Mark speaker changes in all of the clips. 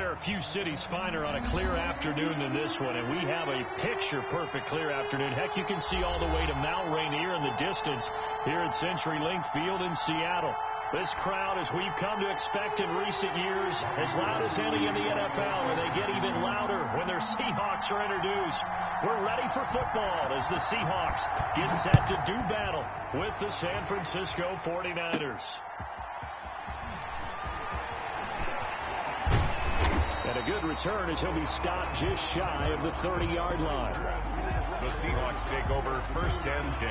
Speaker 1: there are a few cities finer on a clear afternoon than this one, and we have a picture-perfect clear afternoon. Heck, you can see all the way to Mount Rainier in the distance here at CenturyLink Field in Seattle. This crowd, as we've come to expect in recent years, as loud as any in the NFL, and they get even louder when their Seahawks are introduced. We're ready for football as the Seahawks get set to do battle with the San Francisco 49ers. And a good return as he'll be stopped just shy of the 30-yard line.
Speaker 2: The Seahawks take over 1st and 10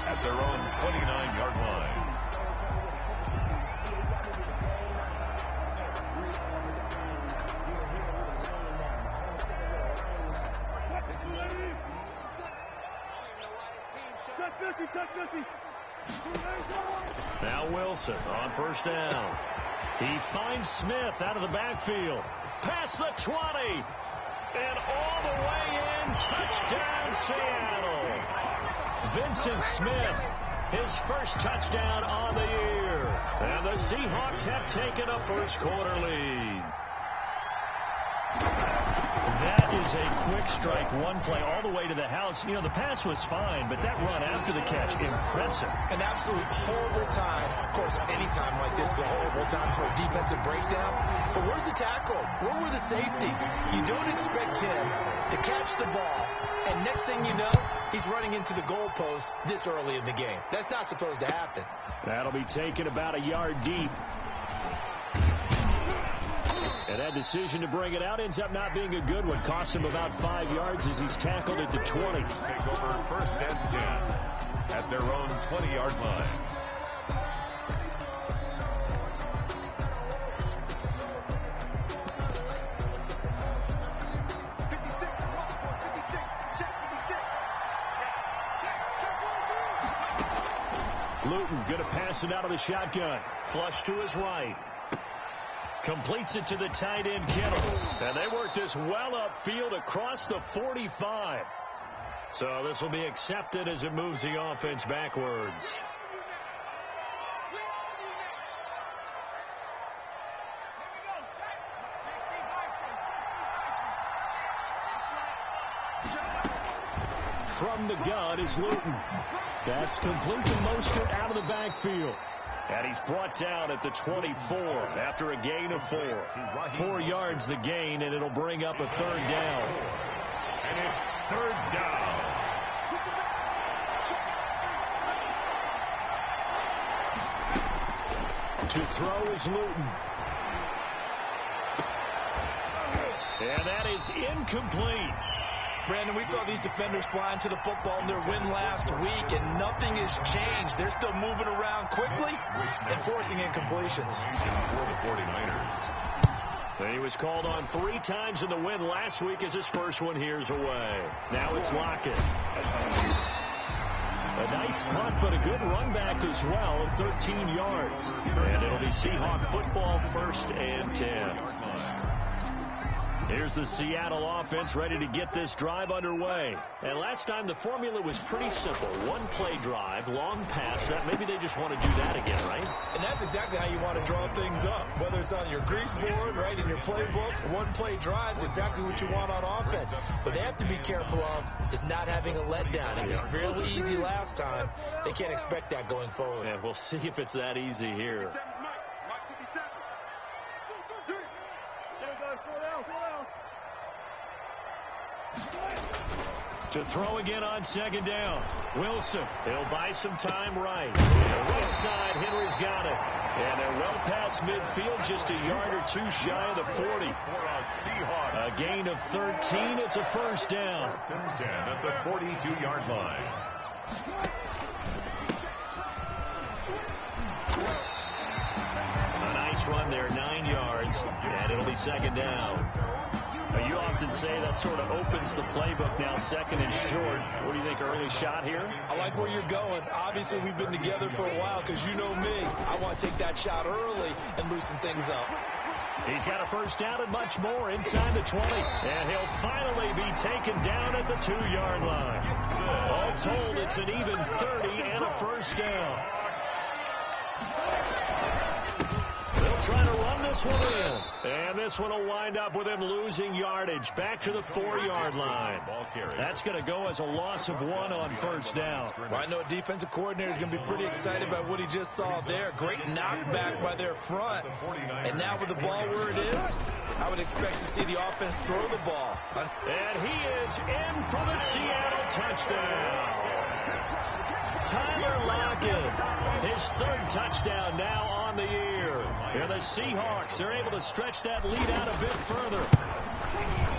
Speaker 2: at their own 29-yard line.
Speaker 1: Now Wilson on 1st down. He finds Smith out of the backfield. Past the 20. And all the way in. Touchdown, Seattle. Vincent Smith, his first touchdown on the year. And the Seahawks have taken a first quarter lead. That is a quick strike, one play all the way to the house. You know, the pass was fine, but that run after the catch, impressive.
Speaker 3: An absolute horrible time. Of course, any time like this is a horrible time for a defensive breakdown. But where's the tackle? Where were the safeties? You don't expect him to catch the ball, and next thing you know, he's running into the goalpost this early in the game. That's not supposed to happen.
Speaker 1: That'll be taken about a yard deep. And that decision to bring it out ends up not being a good one. Cost him about 5 yards as he's tackled at the 20.
Speaker 2: Take over 1st and 10 at their own 20-yard line.
Speaker 1: Luton going to pass it out of the shotgun. Flush to his right. Completes it to the tight end, Kittle. And they work this well upfield across the 45. So this will be accepted as it moves the offense backwards. From the gun is Luton. That's complete to Mostert out of the backfield. And he's brought down at the 24 after a gain of 4. 4 yards the gain, and it'll bring up a 3rd down.
Speaker 2: And it's 3rd down.
Speaker 1: To throw is Luton. And that is incomplete.
Speaker 3: Brandon, we saw these defenders flying to the football in their win last week, and nothing has changed. They're still moving around quickly and forcing incompletions.
Speaker 2: For the 49ers.
Speaker 1: He was called on 3 times in the win last week as his first one here's away. Now it's Lockett. A nice punt, but a good run back as well of 13 yards. And it'll be Seahawk football 1st and 10. Here's the Seattle offense ready to get this drive underway. And last time the formula was pretty simple. 1-play drive, long pass. Maybe they just want to do that again, right?
Speaker 3: And that's exactly how you want to draw things up. Whether it's on your grease board, right, in your playbook, 1-play drive is exactly what you want on offense. What they have to be careful of is not having a letdown. It was really easy last time. They can't expect that going forward.
Speaker 1: Yeah, we'll see if it's that easy here. To throw again on 2nd down. Wilson, he'll buy some time right. And right side, Henry's got it. And they're well past midfield, just a yard or 2 shy of the 40. A gain of 13, it's a 1st down.
Speaker 2: 1st and 10 at the 42-yard line.
Speaker 1: A nice run there, 9 yards, and it'll be 2nd down. You often say that sort of opens the playbook now, 2nd and short. What do you think, early shot here?
Speaker 3: I like where you're going. Obviously, we've been together for a while because you know me. I want to take that shot early and loosen things up.
Speaker 1: He's got a 1st down and much more inside the 20. And he'll finally be taken down at the 2-yard line. All told, it's an even 30 and a 1st down. They'll trying to run this one in. And this one will wind up with him losing yardage. Back to the 4-yard line. That's going to go as a loss of 1 on first down.
Speaker 3: Well, I know a defensive coordinator is going to be pretty excited about what he just saw there. Great knockback by their front. And now with the ball where it is, I would expect to see the offense throw the ball.
Speaker 1: And he is in for the Seattle touchdown. Tyler Lockett, his 3rd touchdown now on the year. And the Seahawks are able to stretch that lead out a bit further.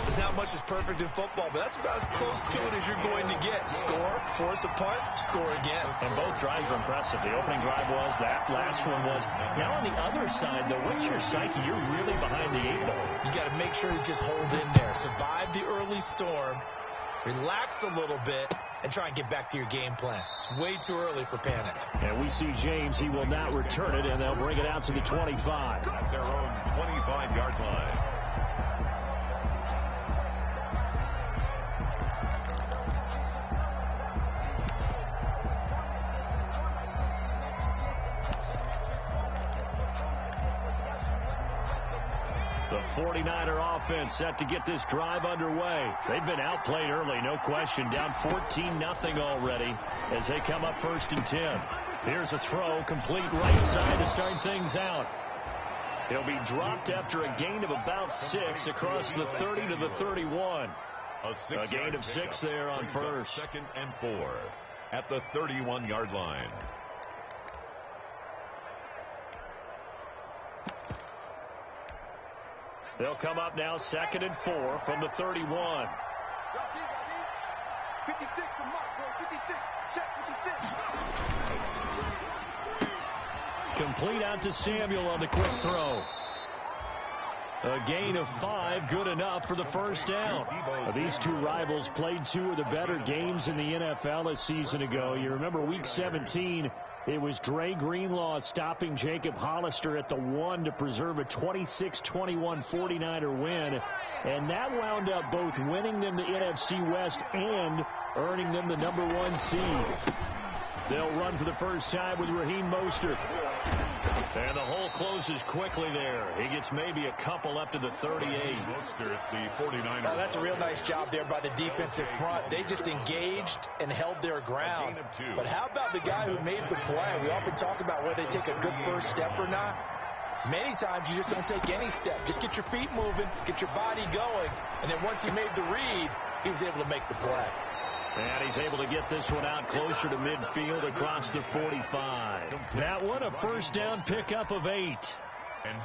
Speaker 3: There's not much that's perfect in football, but that's about as close to it as you're going to get. Score, force a punt, score again.
Speaker 1: And both drives were impressive. The opening drive was, that last one was. Now on the other side, though, what's your psyche? You're really behind the 8 ball.
Speaker 3: You got to make sure you just hold in there. Survive the early storm, relax a little bit, and try and get back to your game plan. It's way too early for panic.
Speaker 1: And we see James. He will not return it, and they'll bring it out to the 25.
Speaker 2: At their own 25-yard line.
Speaker 1: The 49er offense set to get this drive underway. They've been outplayed early, no question. Down 14-0 already as they come up 1st and 10. Here's a throw, complete right side to start things out. He'll be dropped after a gain of about 6 across the 30 to the 31. A gain of 6 there on first.
Speaker 2: 2nd and 4 at the 31-yard line.
Speaker 1: They'll come up now 2nd and 4 from the 31. Complete out to Samuel on the quick throw. A gain of 5, good enough for the first down. These two rivals played 2 of the better games in the NFL a season ago. You remember week 17, it was Dre Greenlaw stopping Jacob Hollister at the 1 to preserve a 26-21 49er win. And that wound up both winning them the NFC West and earning them the #1 seed. They'll run for the first time with Raheem Mostert. And the hole closes quickly there. He gets maybe a couple up to the 38.
Speaker 2: Mostert, the 49er.
Speaker 3: Now, that's a real nice job there by the defensive front. They just engaged and held their ground. But how about the guy who made the play? We often talk about whether they take a good first step or not. Many times you just don't take any step. Just get your feet moving, get your body going, and then once he made the read, he was able to make the play.
Speaker 1: And he's able to get this one out closer to midfield across the 45. That one, a first down pickup of 8.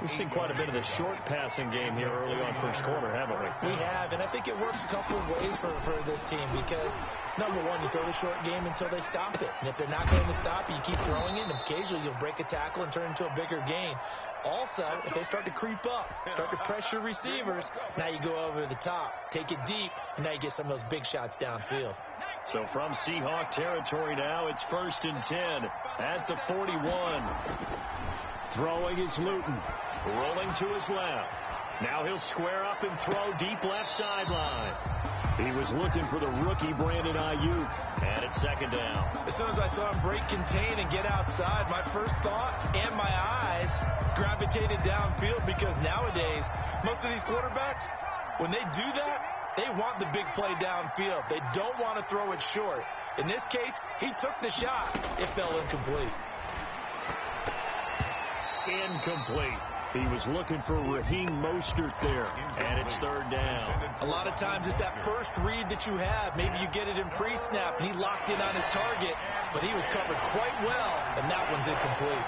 Speaker 1: We've seen quite a bit of the short passing game here early on first quarter, haven't we?
Speaker 3: We have, and I think it works a couple of ways for this team because, number one, you throw the short game until they stop it. And if they're not going to stop it, you keep throwing it, and occasionally you'll break a tackle and turn into a bigger gain. Also, if they start to creep up, start to pressure receivers, now you go over the top, take it deep, and now you get some of those big shots downfield.
Speaker 1: So from Seahawk territory now, it's 1st and 10 at the 41. Throwing is Luton. Rolling to his left. Now he'll square up and throw deep left sideline. He was looking for the rookie Brandon Ayuk. And it's 2nd down.
Speaker 3: As soon as I saw him break contain and get outside, my first thought and my eyes gravitated downfield because nowadays, most of these quarterbacks, when they do that, they want the big play downfield. They don't want to throw it short. In this case, he took the shot. It fell incomplete.
Speaker 1: Incomplete. He was looking for Raheem Mostert there, and it's 3rd down.
Speaker 3: A lot of times it's that first read that you have. Maybe you get it in pre-snap, and he locked in on his target, but he was covered quite well, and that one's incomplete.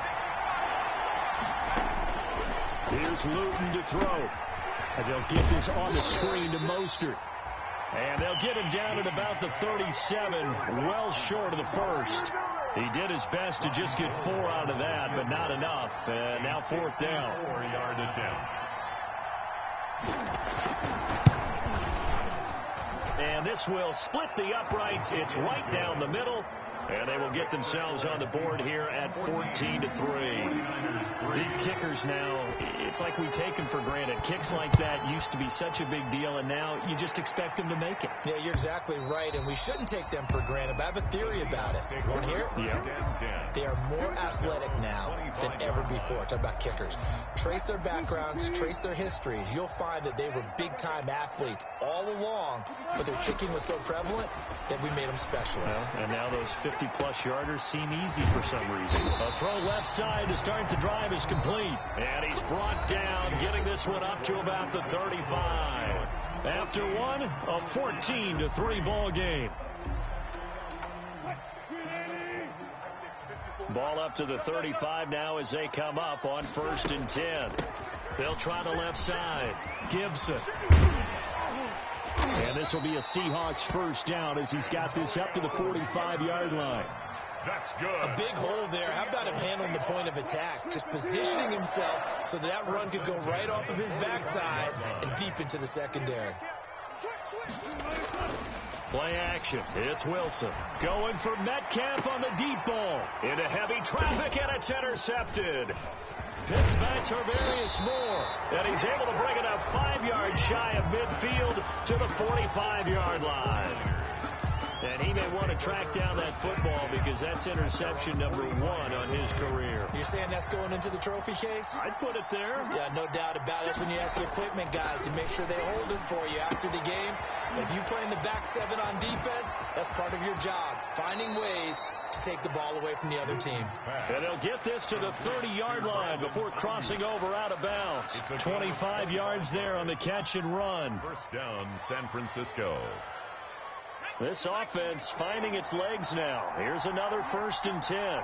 Speaker 1: Here's Luton to throw. And they'll get this on the screen to Mostert. And they'll get him down at about the 37, well short of the first. He did his best to just get 4 out of that, but not enough. And now 4th down.
Speaker 2: 4-yard attempt.
Speaker 1: And this will split the uprights. It's right down the middle. And they will get themselves on the board here at 14-3. These kickers now, it's like we take them for granted. Kicks like that used to be such a big deal, and now you just expect them to make it.
Speaker 3: Yeah, you're exactly right, and we shouldn't take them for granted. But I have a theory about it. You want to hear it?
Speaker 1: Yeah.
Speaker 3: They are more athletic now than ever before. Talk about kickers. Trace their backgrounds, trace their histories. You'll find that they were big-time athletes all along, but their kicking was so prevalent that we made them specialists.
Speaker 1: Well, and now those 50-plus yarders seem easy for some reason. A throw left side to start the drive is complete. And he's brought down, getting this one up to about the 35. After one, a 14-3 ball game. Ball up to the 35 now as they come up on 1st and 10. They'll try the left side. Gibson. And this will be a Seahawks first down as he's got this up to the 45-yard line.
Speaker 2: That's good.
Speaker 3: A big hole there. How about him handling the point of attack? Just positioning himself so that run could go right off of his backside and deep into the secondary.
Speaker 1: Play action. It's Wilson. Going for Metcalf on the deep ball. Into heavy traffic, and it's intercepted. Picked by Tarvarius Moore. And he's able to bring it up 5 yards shy of midfield to the 45-yard line. And he may want to track down that football because that's interception number 1 on his career.
Speaker 3: You're saying that's going into the trophy case?
Speaker 1: I'd put it there.
Speaker 3: Yeah, no doubt about it. That's when you ask the equipment guys to make sure they hold it for you after the game. But if you play in the back 7 on defense, that's part of your job, finding ways to take the ball away from the other team.
Speaker 1: And they'll get this to the 30-yard line before crossing over out of bounds. 25 yards there on the catch and run.
Speaker 2: First down, San Francisco.
Speaker 1: This offense finding its legs now. Here's another 1st and 10.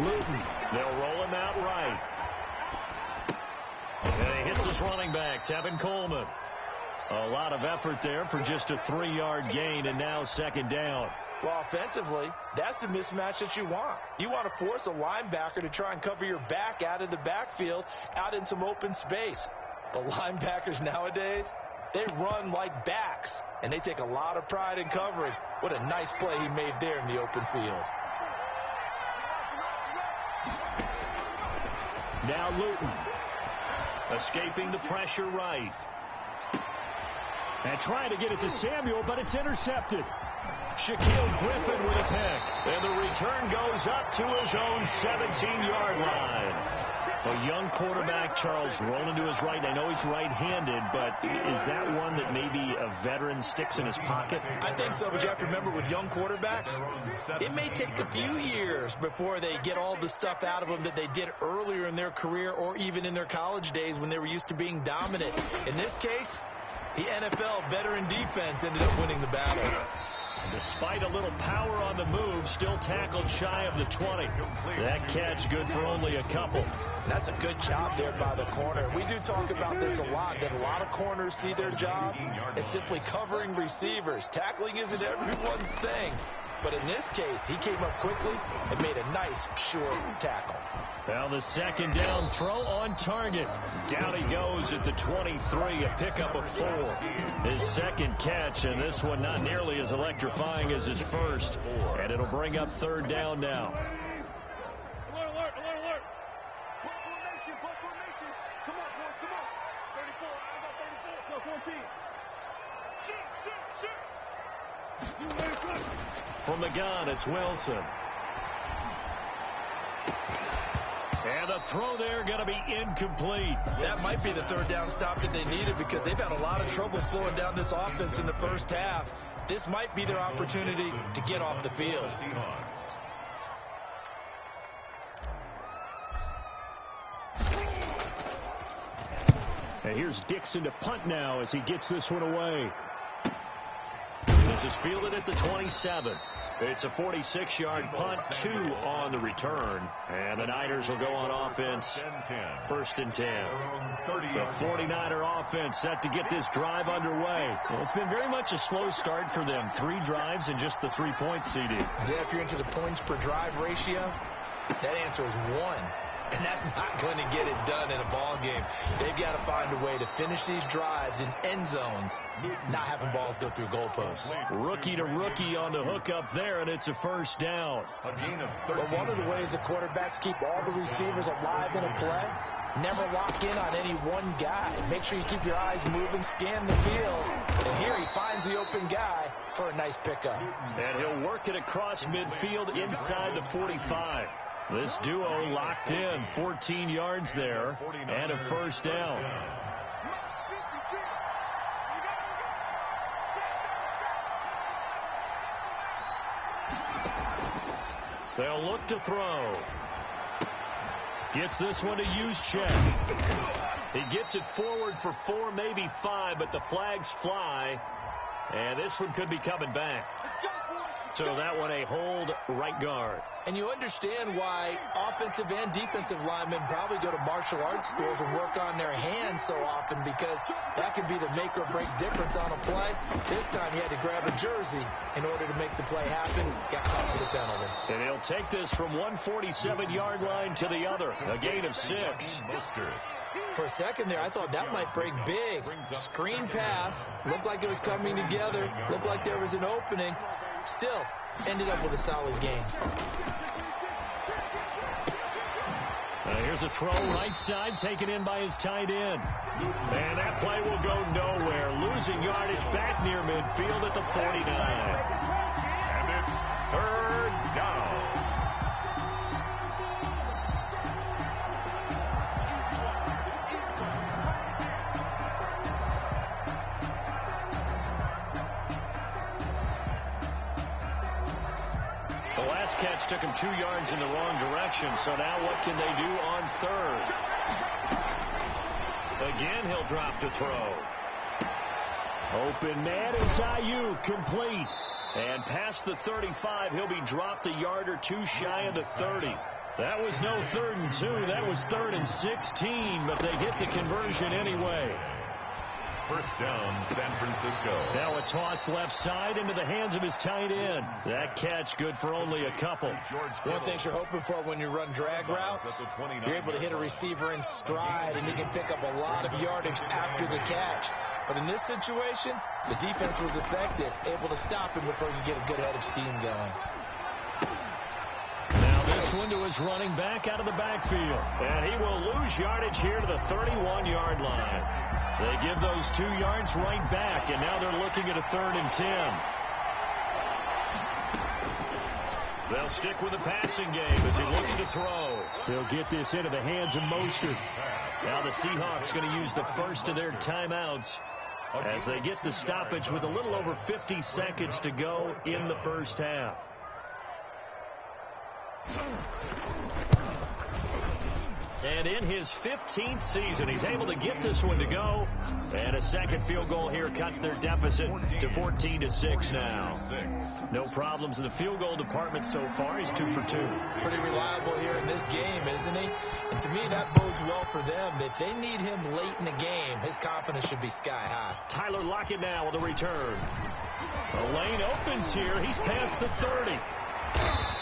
Speaker 1: Luton. They'll roll him out right. And he hits his running back, Tevin Coleman. A lot of effort there for just a 3-yard gain, and now 2nd down.
Speaker 3: Well, offensively, that's the mismatch that you want. You want to force a linebacker to try and cover your back out of the backfield, out in some open space. The linebackers nowadays, they run like backs, and they take a lot of pride in covering. What a nice play he made there in the open field.
Speaker 1: Now Luton. Escaping the pressure right. And trying to get it to Samuel, but it's intercepted. Shaquille Griffin with a pick. And the return goes up to his own 17-yard line. A young quarterback, Charles, rolling to his right. I know he's right-handed, but is that one that maybe a veteran sticks in his pocket?
Speaker 3: I think so, but you have to remember with young quarterbacks, it may take a few years before they get all the stuff out of them that they did earlier in their career or even in their college days when they were used to being dominant. In this case, the NFL veteran defense ended up winning the battle.
Speaker 1: Despite a little power on the move, still tackled shy of the 20. That catch good for only a couple.
Speaker 3: That's a good job there by the corner. We do talk about this a lot, that a lot of corners see their job as simply covering receivers. Tackling isn't everyone's thing. But in this case, he came up quickly and made a nice, short tackle.
Speaker 1: Now the 2nd down throw on target. Down he goes at the 23, a pickup of 4. His 2nd catch, and this one not nearly as electrifying as his first. And it'll bring up 3rd down now.
Speaker 4: Alert, alert, alert, alert. Put formation. Come on, boys, come on. 34, I got 34. No, 14. Shoot.
Speaker 1: From the gun, it's Wilson. And the throw there going to be incomplete.
Speaker 3: That might be the 3rd down stop that they needed because they've had a lot of trouble slowing down this offense in the first half. This might be their opportunity to get off the field.
Speaker 1: And here's Dixon to punt now as he gets this one away. This is fielded at the 27. It's a 46-yard punt, 2 on the return. And the Niners will go on offense. 1st and 10. The 49er offense set to get this drive underway. Well, it's been very much a slow start for them. 3 drives and just the 3 points, CD.
Speaker 3: Yeah, if you're into the points per drive ratio, that answer is 1. And that's not going to get it done in a ball game. They've got to find a way to finish these drives in end zones, not having balls go through goalposts.
Speaker 1: Rookie to rookie on the hook up there, and it's a first down.
Speaker 2: A gain of
Speaker 3: But
Speaker 2: 13.
Speaker 3: one of the ways the quarterbacks keep all the receivers alive in a play, never lock in on any one guy. Make sure you keep your eyes moving, scan the field. And here he finds the open guy for a nice pickup.
Speaker 1: And he'll work it across midfield inside the 45. This duo locked in, 14 yards there, and a first down. They'll look to throw. Gets this one to Juszczyk. He gets it forward for 4, maybe 5, but the flags fly. And this one could be coming back. So that one a hold right guard.
Speaker 3: And you understand why offensive and defensive linemen probably go to martial arts schools and work on their hands so often, because that could be the make or break difference on a play. This time he had to grab a jersey in order to make the play happen. Got caught for the penalty.
Speaker 1: And he'll take this from 147-yard line to the other. A gain of 6.
Speaker 3: For a second there, I thought that might break big. Screen pass. Looked like it was coming together. Looked like there was an opening. Still, ended up with a solid game.
Speaker 1: Here's a throw right side, taken in by his tight end. And that play will go nowhere. Losing yardage back near midfield at the 49.
Speaker 2: And it's third down.
Speaker 1: Catch took him 2 yards in the wrong direction, so now what can they do on third? Again, he'll drop to throw. Open man is Ayuk, complete. And past the 35, he'll be dropped a yard or 2 shy of the 30. That was no 3rd and 2, that was 3rd and 16, but they get the conversion anyway.
Speaker 2: First down, San Francisco.
Speaker 1: Now a toss left side into the hands of his tight end. That catch good for only a couple.
Speaker 3: One thing you're hoping for when you run drag routes, you're able to hit a receiver in stride, and he can pick up a lot of yardage after the catch. But in this situation, the defense was effective, able to stop him before you get a good head of steam going.
Speaker 1: Now this one to his running back out of the backfield. And he will lose yardage here to the 31-yard line. They give those 2 yards right back, and now they're looking at a 3rd and 10. They'll stick with the passing game as he looks to throw. They'll get this into the hands of Mostert. Now the Seahawks going to use the first of their timeouts as they get the stoppage with a little over 50 seconds to go in the first half. And in his 15th season, he's able to get this one to go. And a second field goal here cuts their deficit to 14-6 now. No problems in the field goal department so far. He's 2 for 2.
Speaker 3: Pretty reliable here in this game, isn't he? And to me, that bodes well for them. If they need him late in the game, his confidence should be sky high.
Speaker 1: Tyler Lockett now with a return. The lane opens here. He's past the 30.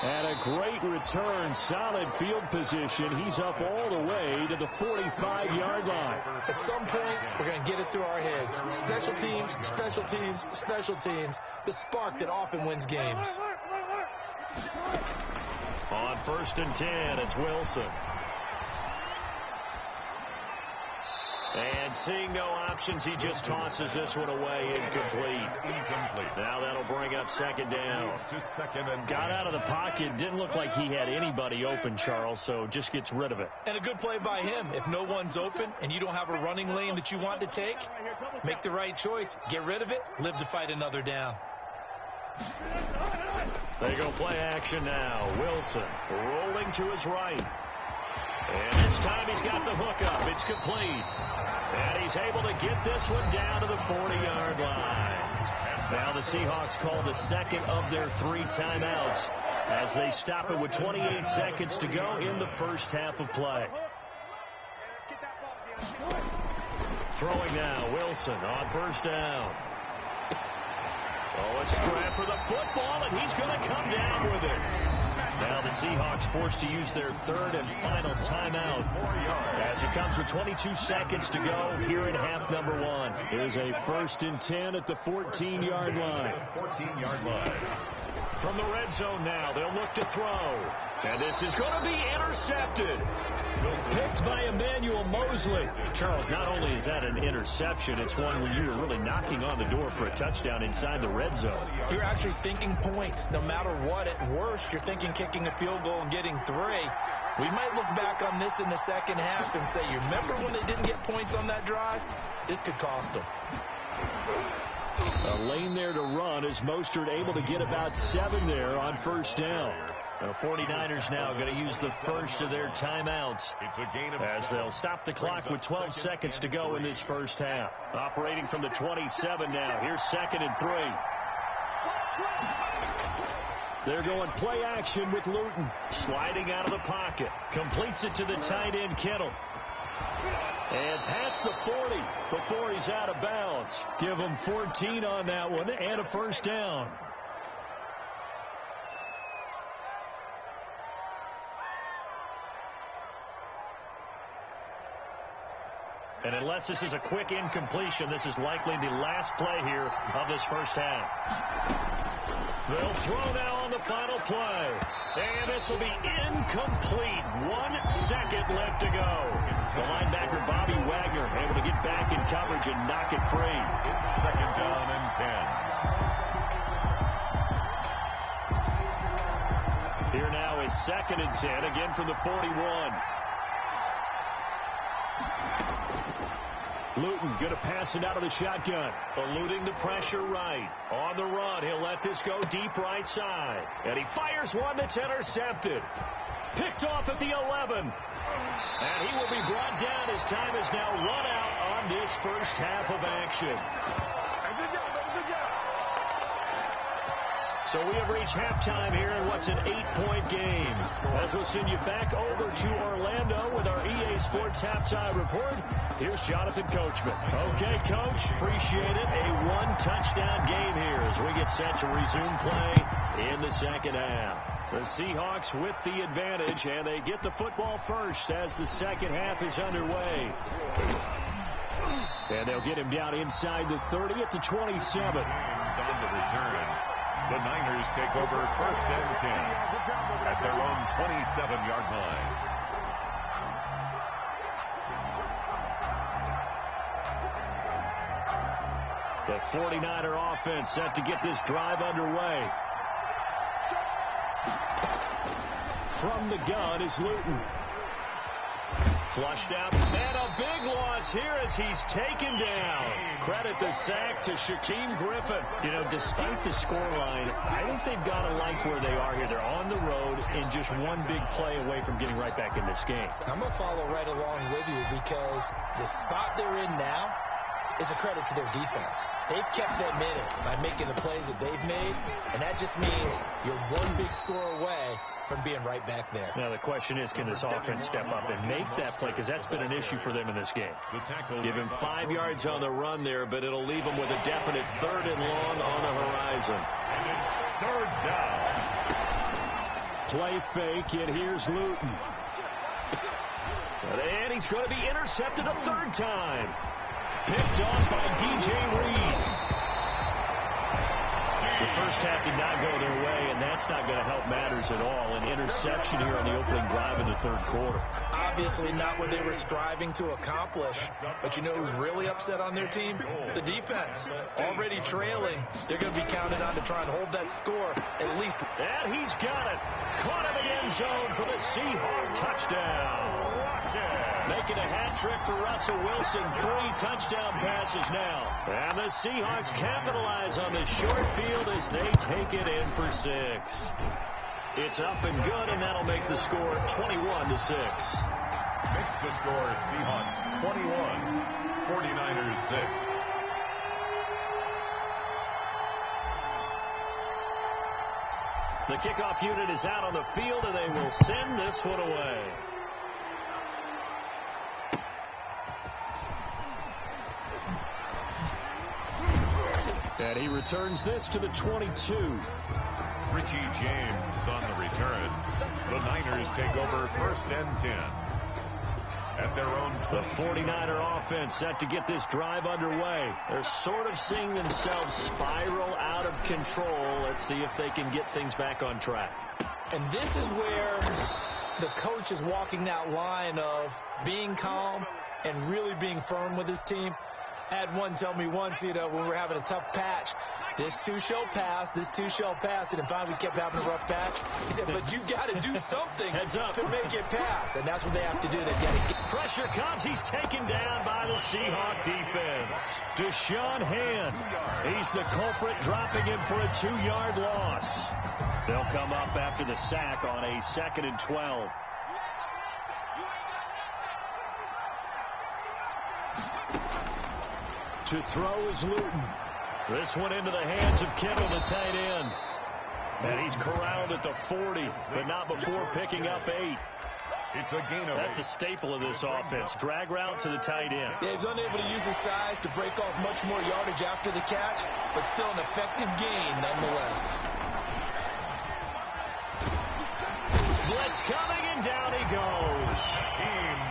Speaker 1: And a great return, solid field position. He's up all the way to the 45-yard line.
Speaker 3: At some point, we're going to get it through our heads. Special teams, special teams, special teams. The spark that often wins games.
Speaker 1: On 1st and 10, it's Wilson. And seeing no options, he just tosses this one away, incomplete. Now that'll bring up 2nd down. Got out of the pocket, didn't look like he had anybody open, Charles, so just gets rid of it.
Speaker 3: And a good play by him. If no one's open and you don't have a running lane that you want to take, make the right choice. Get rid of it, live to fight another down.
Speaker 1: They go play action now. Wilson rolling to his right. And this time he's got the hook up. It's complete. And he's able to get this one down to the 40-yard line. Now the Seahawks call the second of their 3 timeouts as they stop it with 28 seconds to go in the first half of play. Throwing now, Wilson on 1st down. Oh, a scrap for the football, and he's going to come down with it. Now the Seahawks forced to use their third and final timeout as it comes with 22 seconds to go here in half number 1. Here's a 1st and 10 at the 14-yard line.
Speaker 2: 14-yard line.
Speaker 1: From the red zone now, they'll look to throw. And this is going to be intercepted. Picked by Emmanuel Mosley. Charles, not only is that an interception, it's one where you were really knocking on the door for a touchdown inside the red zone.
Speaker 3: You're actually thinking points. No matter what, at worst, you're thinking kicking a field goal and getting 3. We might look back on this in the second half and say, you remember when they didn't get points on that drive? This could cost them.
Speaker 1: A lane there to run as Mostert able to get about 7 there on 1st down. The 49ers now going to use the first of their timeouts as they'll stop the clock with 12 seconds to go in this first half. Operating from the 27 now. Here's 2nd and 3. They're going play action with Luton. Sliding out of the pocket. Completes it to the tight end, Kittle. And past the 40 before he's out of bounds. Give him 14 on that one and a 1st down. And unless this is a quick incompletion, this is likely the last play here of this first half. They'll throw now on the final play. And this will be incomplete. 1 second left to go. The linebacker, Bobby Wagner, able to get back in coverage and knock it free.
Speaker 2: It's 2nd down and 10.
Speaker 1: Here now is 2nd and 10, again from the 41. Luton going to pass it out of the shotgun. Eluding the pressure right. On the run, he'll let this go deep right side. And he fires one that's intercepted. Picked off at the 11. And he will be brought down. His time is now run out on this first half of action. So we have reached halftime here in what's an 8-point game. As we'll send you back over to Orlando with our EA Sports Halftime Report, here's Jonathan Coachman. Okay, Coach, appreciate it. A 1-touchdown game here as we get set to resume play in the second half. The Seahawks with the advantage, and they get the football first as the second half is underway. And they'll get him down inside the 30 at the 27.
Speaker 2: On the return. The Niners take over 1st and 10 at their own 27-yard line.
Speaker 1: The 49er offense set to get this drive underway. From the gun is Luton. Flushed out, and a big loss here as he's taken down. Credit the sack to Shaquem Griffin. You know, despite the scoreline, I think they've got to like where they are here. They're on the road and just one big play away from getting right back in this game.
Speaker 3: I'm going to follow right along with you because the spot they're in now is a credit to their defense. They've kept them in it by making the plays that they've made, and that just means you're one big score away from being right back there.
Speaker 1: Now the question is, can this offense step up and make that play? Because that's been an issue for them in this game. Give him 5 yards on the run there, but it'll leave him with a definite 3rd and long on the horizon.
Speaker 2: And it's 3rd down.
Speaker 1: Play fake, and here's Luton. And he's going to be intercepted a 3rd time. Picked off by DJ Reed. The first half did not go their way, and that's not going to help matters at all. An interception here on the opening drive in the 3rd quarter.
Speaker 3: Obviously not what they were striving to accomplish. But you know who's really upset on their team? The defense. Already trailing. They're going to be counted on to try and hold that score at least.
Speaker 1: And he's got it. Caught in the end zone for the Seahawk touchdown. Making a hat trick for Russell Wilson. 3 touchdown passes now. And the Seahawks capitalize on the short field as they take it in for 6. It's up and good, and that'll make the score 21-6.
Speaker 2: Makes the score Seahawks 21, 49ers 6.
Speaker 1: The kickoff unit is out on the field, and they will send this one away. And he returns this to the 22.
Speaker 2: Richie James on the return. The Niners take over 1st and 10. At their own 20.
Speaker 1: The 49er offense set to get this drive underway. They're sort of seeing themselves spiral out of control. Let's see if they can get things back on track.
Speaker 3: And this is where the coach is walking that line of being calm and really being firm with his team. I had one tell me once, when we were having a tough patch, this too shall pass, this too shall pass, and finally we kept having a rough patch. He said, but you got to do something to make it pass, and that's what they have to do. They got to get
Speaker 1: pressure comes. He's taken down by the Seahawks defense. Deshaun Hand, he's the culprit, dropping him for a 2-yard loss. They'll come up after the sack on a 2nd and 12. To throw is Luton. This one into the hands of Kittle, the tight end. And he's corralled at the 40, but not before picking up 8.
Speaker 2: It's a gain of 8.
Speaker 1: That's a staple of this offense. Drag route to the tight end.
Speaker 3: Yeah, he's unable to use his size to break off much more yardage after the catch, but still an effective gain nonetheless.
Speaker 1: Blitz coming, and down he goes.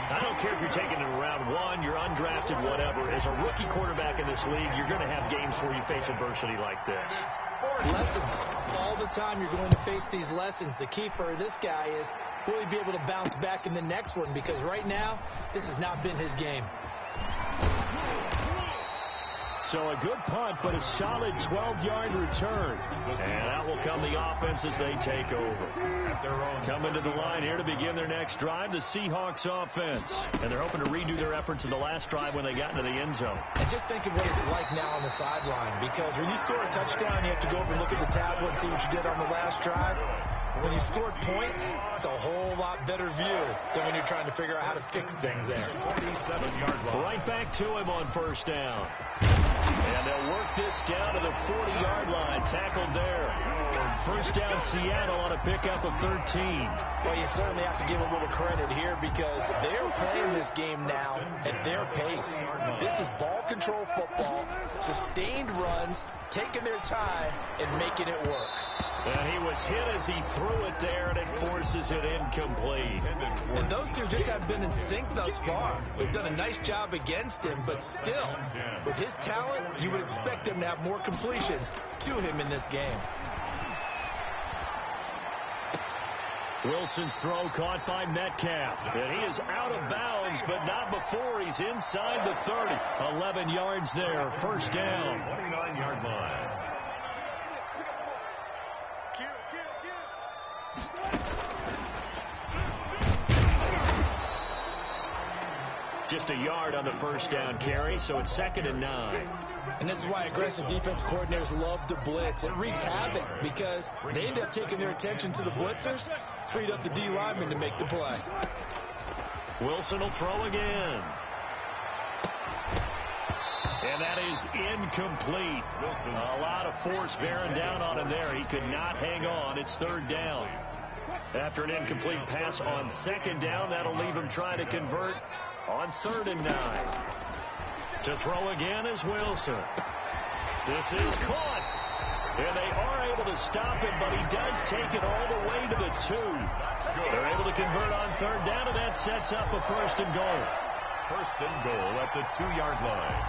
Speaker 1: I don't care if you're taking it in round 1, you're undrafted, whatever. As a rookie quarterback in this league, you're going to have games where you face adversity like this.
Speaker 3: Lessons. All the time you're going to face these lessons. The key for this guy is will he be able to bounce back in the next one? Because right now, this has not been his game.
Speaker 1: So a good punt, but a solid 12-yard return. And out will come the offense as they take over. Coming to the line here to begin their next drive, the Seahawks offense. And they're hoping to redo their efforts in the last drive when they got into the end zone.
Speaker 3: And just think of what it's like now on the sideline. Because when you score a touchdown, you have to go over and look at the tablet and see what you did on the last drive. When you scored points, it's a whole lot better view than when you're trying to figure out how to fix things there.
Speaker 2: 47-yard line.
Speaker 1: Right back to him on 1st down. And they'll work this down to the 40-yard line. Tackled there. 1st down Seattle on a pickup of 13.
Speaker 3: Well, you certainly have to give a little credit here because they're playing this game now at their pace. This is ball control football, sustained runs, taking their time, and making it work.
Speaker 1: And he was hit as he threw it there, and it forces it incomplete.
Speaker 3: And those two just have been in sync thus far. They've done a nice job against him, but still, with his talent, you would expect them to have more completions to him in this game.
Speaker 1: Wilson's throw caught by Metcalf. And he is out of bounds, but not before he's inside the 30. 11 yards there, 1st down.
Speaker 2: 29-yard line.
Speaker 1: Just a yard on the 1st down carry, so it's 2nd and 9.
Speaker 3: And this is why aggressive defense coordinators love to blitz. It wreaks havoc because they end up taking their attention to the blitzers, freed up the D lineman to make the play.
Speaker 1: Wilson will throw again. And that is incomplete. Wilson. A lot of force bearing down on him there. He could not hang on. It's 3rd down. After an incomplete pass on 2nd down, that'll leave him trying to convert on 3rd and 9. To throw again is Wilson. This is caught. And they are able to stop him, but he does take it all the way to the 2. They're able to convert on 3rd down, and that sets up a 1st and goal.
Speaker 2: 1st and goal at the 2-yard line.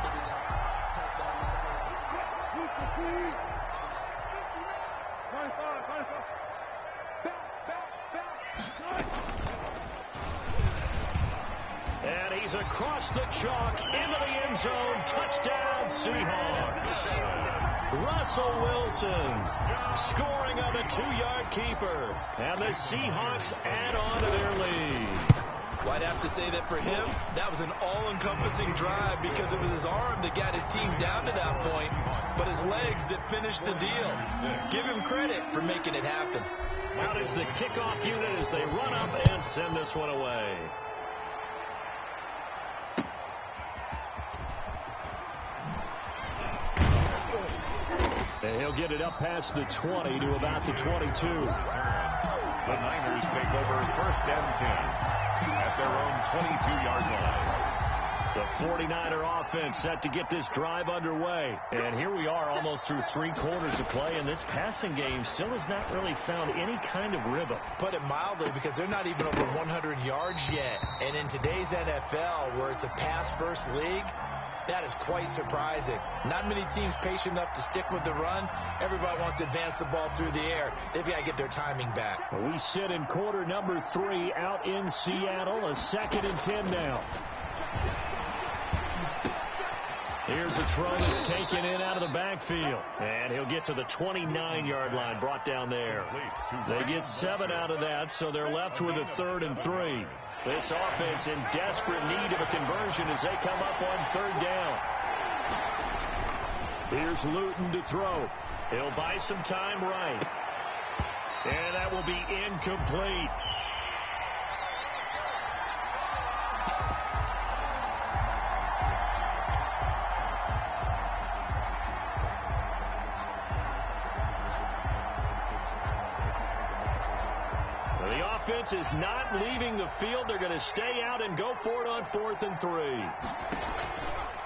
Speaker 1: And he's across the chalk into the end zone. Touchdown, Seahawks. Russell Wilson scoring on the 2-yard keeper. And the Seahawks add on to their lead.
Speaker 3: Well, I'd have to say that for him, that was an all-encompassing drive because it was his arm that got his team down to that point, but his legs that finished the deal. Give him credit for making it happen.
Speaker 1: Out is the kickoff unit as they run up and send this one away. And he'll get it up past the 20 to about the 22.
Speaker 2: The Niners take over 1st and 10 at their own 22-yard line.
Speaker 1: The 49er offense set to get this drive underway. And here we are almost through 3 quarters of play, and this passing game still has not really found any kind of rhythm.
Speaker 3: Put it mildly, because they're not even over 100 yards yet. And in today's NFL, where it's a pass-first league, that is quite surprising. Not many teams patient enough to stick with the run. Everybody wants to advance the ball through the air. They've got to get their timing back.
Speaker 1: We sit in quarter number 3 out in Seattle. A 2nd and 10 now. Here's a throw that's taken in out of the backfield. And he'll get to the 29-yard line, brought down there. They get 7 out of that, so they're left with a 3rd and 3. This offense in desperate need of a conversion as they come up on 3rd down. Here's Luton to throw. He'll buy some time right. And that will be incomplete. Offense is not leaving the field. They're going to stay out and go for it on 4th and 3.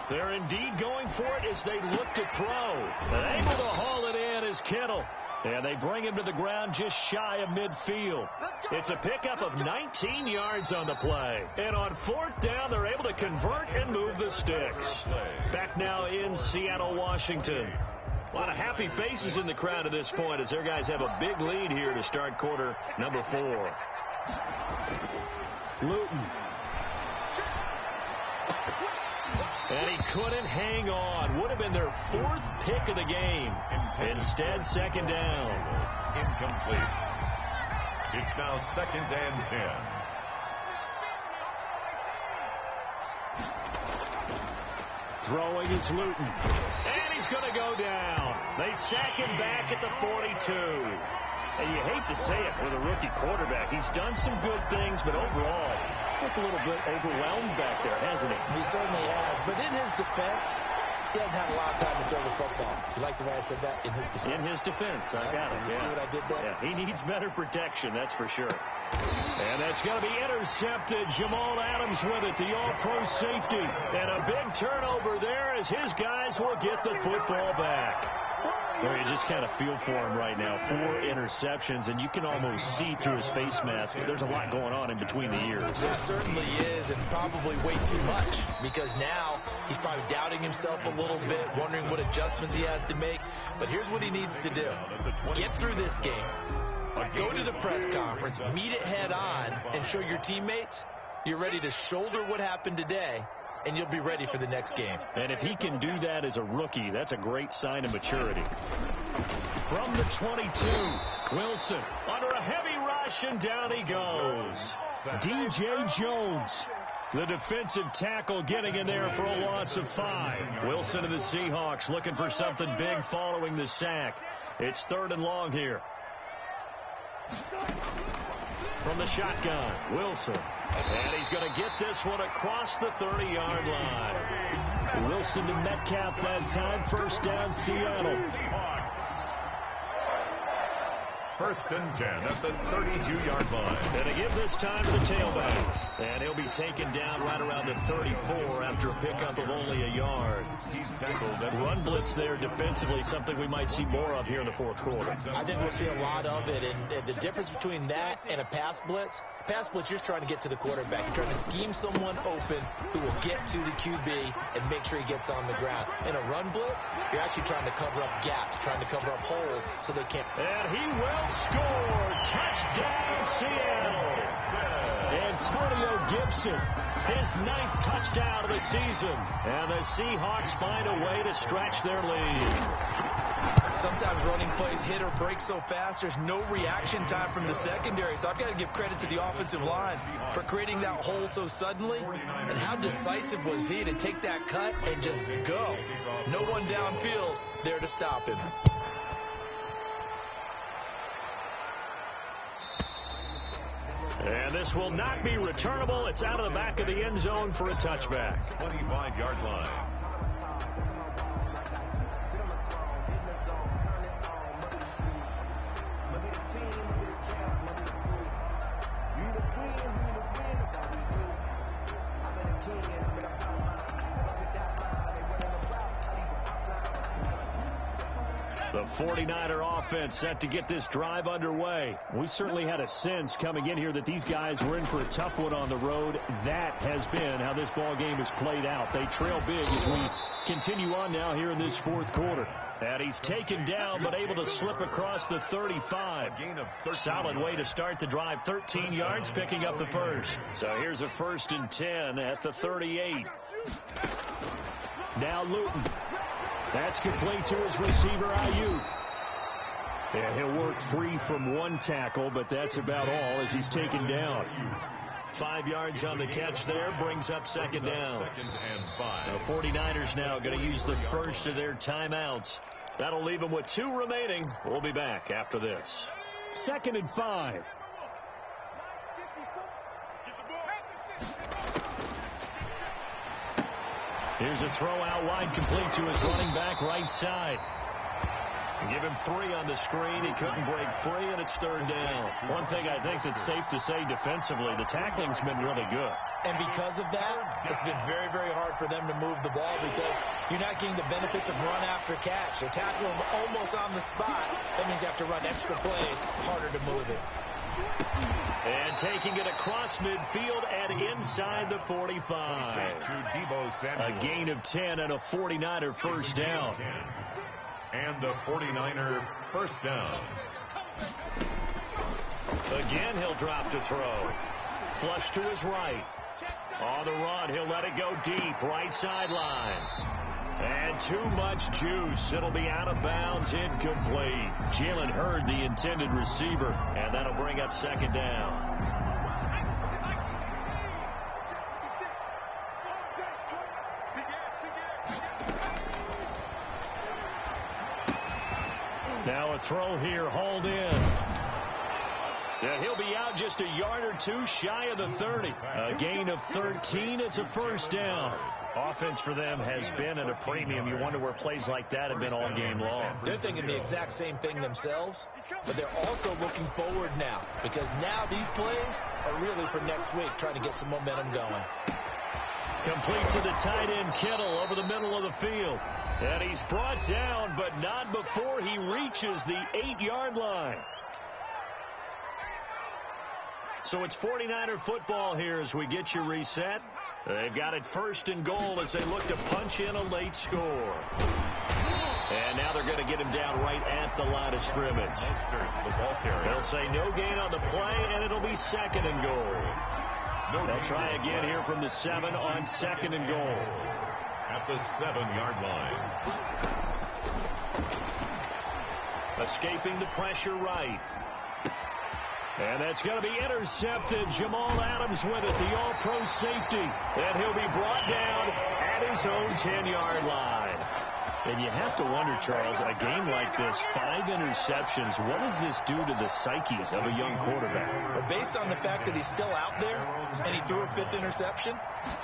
Speaker 1: They're indeed going for it as they look to throw. And able to haul it in is Kittle. And they bring him to the ground just shy of midfield. It's a pickup of 19 yards on the play. And on 4th down, they're able to convert and move the sticks. Back now in Seattle, Washington. A lot of happy faces in the crowd at this point as their guys have a big lead here to start quarter number 4. Luton. And he couldn't hang on. Would have been their 4th pick of the game. Instead, 2nd down.
Speaker 2: Incomplete. It's now 2nd and 10.
Speaker 1: Throwing is Luton. And he's going to go down. They sack him back at the 42. And you hate to say it with a rookie quarterback. He's done some good things, but overall, looked a little bit overwhelmed back there, hasn't he?
Speaker 3: He certainly has. But in his defense, he hasn't had a lot of time to throw the football. You like the way I said that? In his defense.
Speaker 1: In his defense. I got it.
Speaker 3: You see what I did there?
Speaker 1: Yeah, he needs better protection, that's for sure. And that's going to be intercepted. Jamal Adams with it, the all-pro safety. And a big turnover there as his guys will get the football back. Well, you just kind of feel for him right now. 4 interceptions, and you can almost see through his face mask. There's a lot going on in between the ears.
Speaker 3: There certainly is, and probably way too much, because now he's probably doubting himself a little bit, wondering what adjustments he has to make. But here's what he needs to do. Get through this game. Go to the press conference, meet it head on, and show your teammates you're ready to shoulder what happened today, and you'll be ready for the next game.
Speaker 1: And if he can do that as a rookie, that's a great sign of maturity. From the 22, Wilson under a heavy rush, and down he goes. DJ Jones, the defensive tackle, getting in there for a loss of 5. Wilson of the Seahawks looking for something big following the sack. It's 3rd and long here. From the shotgun, Wilson. And he's going to get this one across the 30-yard line. Wilson to Metcalf that time. 1st down, Seattle.
Speaker 2: 1st and 10 at the 32-yard line.
Speaker 1: And they give this time to the tailback. And he'll be taken down right around the 34 after a pickup of only a yard.
Speaker 2: He's tackled at
Speaker 1: Run blitz there defensively, something we might see more of here in the 4th quarter.
Speaker 3: I think we'll see a lot of it. And the difference between that and a pass blitz, you're just trying to get to the quarterback. You're trying to scheme someone open who will get to the QB and make sure he gets on the ground. In a run blitz, you're actually trying to cover up gaps, trying to cover up holes so they can't.
Speaker 1: And he will score. Touchdown, Seattle. Antonio Gibson, his 9th touchdown of the season. And the Seahawks find a way to stretch their lead.
Speaker 3: Sometimes running plays hit or break so fast, there's no reaction time from the secondary. So I've got to give credit to the offensive line for creating that hole so suddenly. And how decisive was he to take that cut and just go? No one downfield there to stop him.
Speaker 1: And this will not be returnable. It's out of the back of the end zone for a touchback.
Speaker 2: 25-yard line.
Speaker 1: The 49er offense set to get this drive underway. We certainly had a sense coming in here that these guys were in for a tough one on the road. That has been how this ball game has played out. They trail big as we continue on now here in this fourth quarter. And he's taken down but able to slip across the 35. Solid way to start the drive. 13 yards, picking up the first. So here's a 1st and 10 at the 38. Now Luton. That's complete to his receiver, Ayuk. Yeah, he'll work free from one tackle, but that's about all as he's taken down. 5 yards on the catch there, brings up 2nd down. The 49ers now going to use the first of their timeouts. That'll leave them with 2 remaining. We'll be back after this. 2nd and 5. Here's a throw out wide, complete to his running back right side. Give him 3 on the screen. He couldn't break free, and it's 3rd down. One thing I think that's safe to say defensively, the tackling's been really good.
Speaker 3: And because of that, it's been very, very hard for them to move the ball because you're not getting the benefits of run after catch. They're tackling them almost on the spot. That means you have to run extra plays, harder to move it.
Speaker 1: And taking it across midfield and inside the 45. A gain of 10 and a 49er first down.
Speaker 2: And the 49er first down.
Speaker 1: Again, he'll drop to throw. Flush to his right. On the run, he'll let it go deep. Right sideline. And too much juice. It'll be out of bounds, incomplete. Jalen Hurd, the intended receiver, and that'll bring up 2nd down. Now a throw here, hauled in. Yeah, he'll be out just a yard or 2 shy of the 30. A gain of 13. It's a first down. Offense for them has been at a premium. You wonder where plays like that have been all game long.
Speaker 3: They're thinking the exact same thing themselves, but they're also looking forward now because now these plays are really for next week, trying to get some momentum going.
Speaker 1: Complete to the tight end, Kittle, over the middle of the field. And he's brought down, but not before he reaches the 8-yard line. So it's 49er football here as we get you reset. They've got it 1st and goal as they look to punch in a late score. And now they're going to get him down right at the line of scrimmage. They'll say no gain on the play, and it'll be 2nd and goal. They'll try again here from the 7 on 2nd and goal.
Speaker 2: At the 7-yard line.
Speaker 1: Escaping the pressure right. And that's going to be intercepted. Jamal Adams with it, the all-pro safety. And he'll be brought down at his own 10-yard line. And you have to wonder, Charles, a game like this, 5 interceptions, what does this do to the psyche of a young quarterback?
Speaker 3: Well, based on the fact that he's still out there and he threw a 5th interception,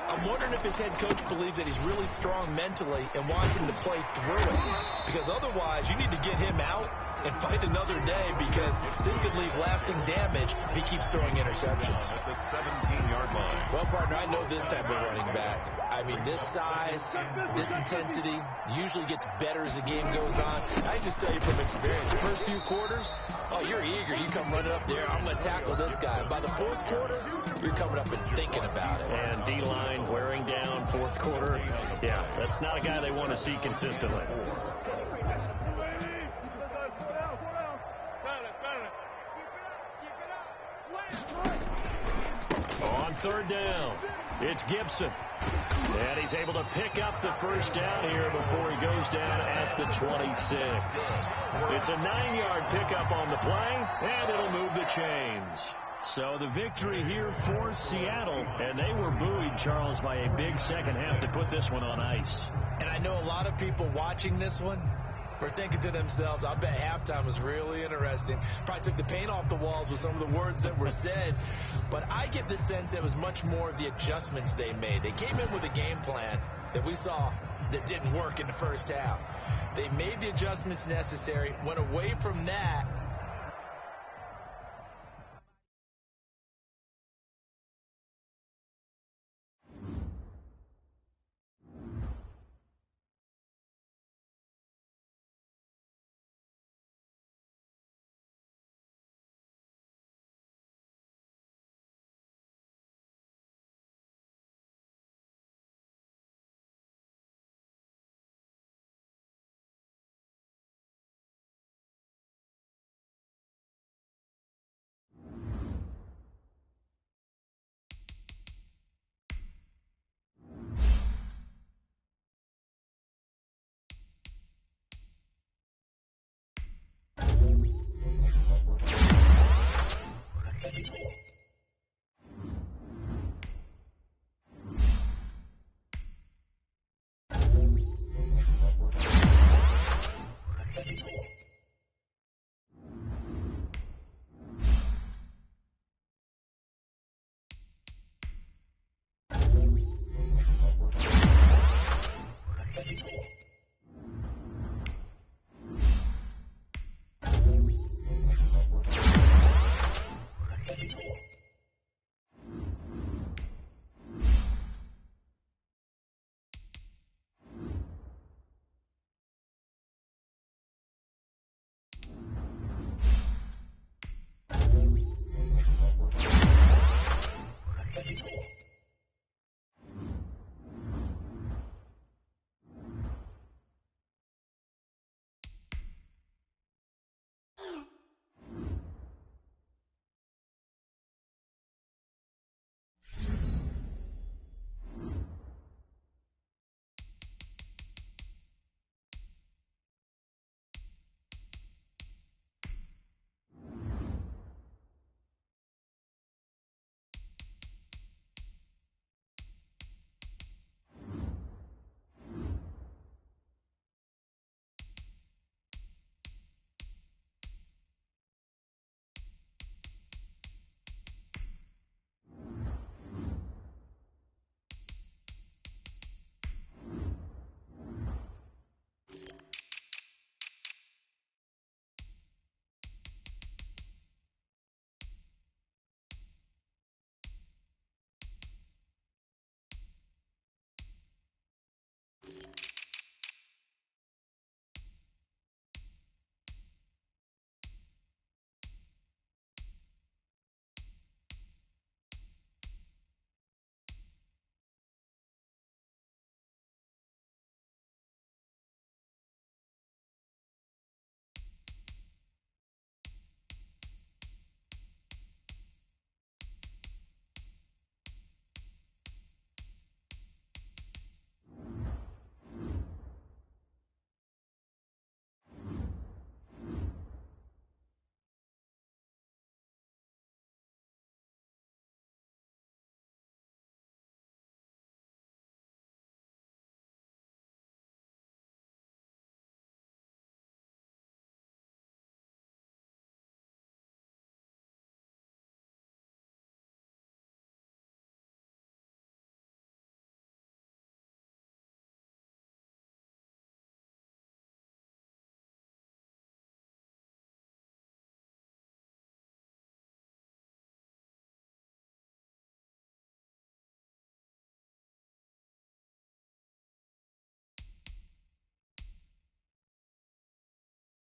Speaker 3: I'm wondering if his head coach believes that he's really strong mentally and wants him to play through it. Because otherwise, you need to get him out and fight another day because this could leave lasting damage if he keeps throwing interceptions.
Speaker 2: At the 17-yard line.
Speaker 3: Well, partner, I know this type of running back. I mean, this size, this intensity usually gets better as the game goes on. I just tell you from experience, the first few quarters, oh, you're eager. You come running up there, I'm going to tackle this guy. By the 4th quarter, you're coming up and thinking about it.
Speaker 1: And D-line wearing down 4th quarter. Yeah, that's not a guy they want to see consistently. On 3rd down, it's Gibson. And he's able to pick up the first down here before he goes down at the 26. It's a 9-yard pickup on the play, and it'll move the chains. So the victory here for Seattle, and they were buoyed, Charles, by a big second half to put this one on ice.
Speaker 3: And I know a lot of people watching this one were thinking to themselves, I bet halftime was really interesting. Probably took the paint off the walls with some of the words that were said. But I get the sense that it was much more of the adjustments they made. They came in with a game plan that we saw that didn't work in the first half. They made the adjustments necessary, went away from that,